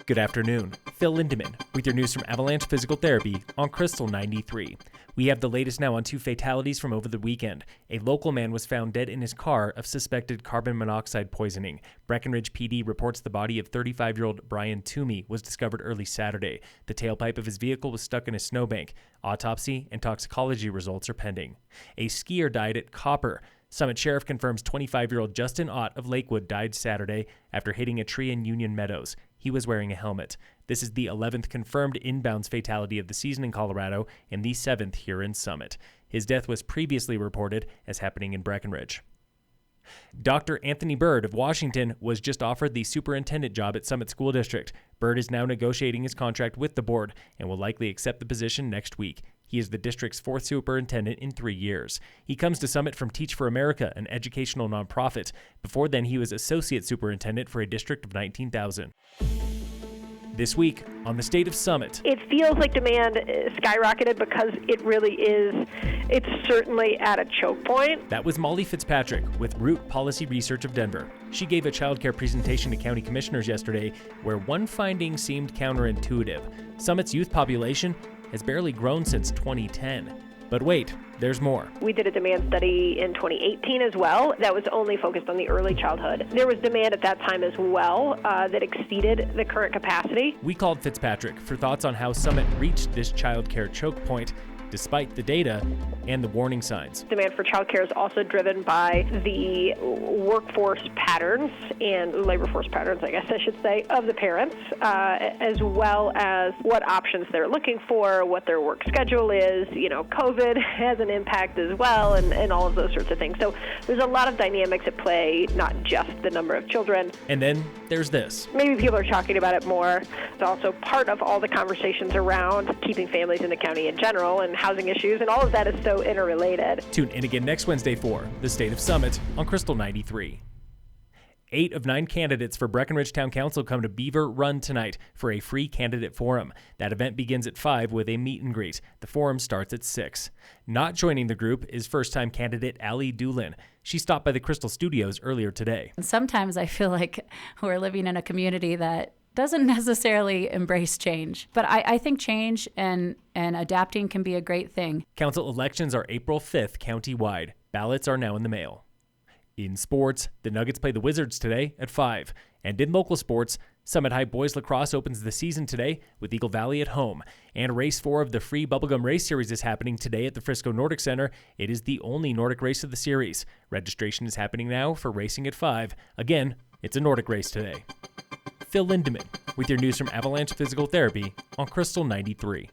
Good afternoon. Phil Lindemann with your news from Avalanche Physical Therapy on Krystal 93. We have the latest now on two fatalities from over the weekend. A local man was found dead in his car of suspected carbon monoxide poisoning. Breckenridge PD reports the body of 35-year-old Brian Toomey was discovered early Saturday. The tailpipe of his vehicle was stuck in a snowbank. Autopsy and toxicology results are pending. A skier died at Copper. Summit Sheriff confirms 25-year-old Justin Ott of Lakewood died Saturday after hitting a tree in Union Meadows. He was wearing a helmet. This is the 11th confirmed inbounds fatality of the season in Colorado and the 7th here in Summit. His death was previously reported as happening in Breckenridge. Dr. Anthony Bird of Washington was just offered the superintendent job at Summit School District. Bird is now negotiating his contract with the board and will likely accept the position next week. He is the district's fourth superintendent in 3 years. He comes to Summit from Teach for America, an educational nonprofit. Before then, he was associate superintendent for a district of 19,000. This week on the State of Summit. It feels like demand skyrocketed because it really is. It's certainly at a choke point. That was Molly Fitzpatrick with Root Policy Research of Denver. She gave a childcare presentation to county commissioners yesterday where one finding seemed counterintuitive. Summit's youth population has barely grown since 2010. But wait, there's more. We did a demand study in 2018 as well that was only focused on the early childhood. There was demand at that time as well that exceeded the current capacity. We called Fitzpatrick for thoughts on how Summit reached this childcare choke point despite the data and the warning signs. Demand for childcare is also driven by the workforce patterns and labor force patterns, I guess I should say, of the parents, as well as what options they're looking for, what their work schedule is. You know, COVID has an impact as well, and all of those sorts of things. So there's a lot of dynamics at play, not just the number of children. And then there's this. Maybe people are talking about it more. It's also part of all the conversations around keeping families in the county in general and housing issues, and all of that is so interrelated. Tune in again next Wednesday for The State of Summit on Krystal 93. 8 of 9 candidates for Breckenridge Town Council come to Beaver Run tonight for a free candidate forum. That event begins at 5 with a meet and greet. The forum starts at 6. Not joining the group is first-time candidate Allie Doolin. She stopped by the Krystal Studios earlier today. Sometimes I feel like we're living in a community that doesn't necessarily embrace change. But I think change and adapting can be a great thing. Council elections are April 5th countywide. Ballots are now in the mail. In sports, the Nuggets play the Wizards today at 5. And in local sports, Summit High Boys Lacrosse opens the season today with Eagle Valley at home. And Race 4 of the free Bubblegum Race Series is happening today at the Frisco Nordic Center. It is the only Nordic race of the series. Registration is happening now for racing at 5. Again, it's a Nordic race today. Phil Lindemann with your news from Avalanche Physical Therapy on Krystal 93.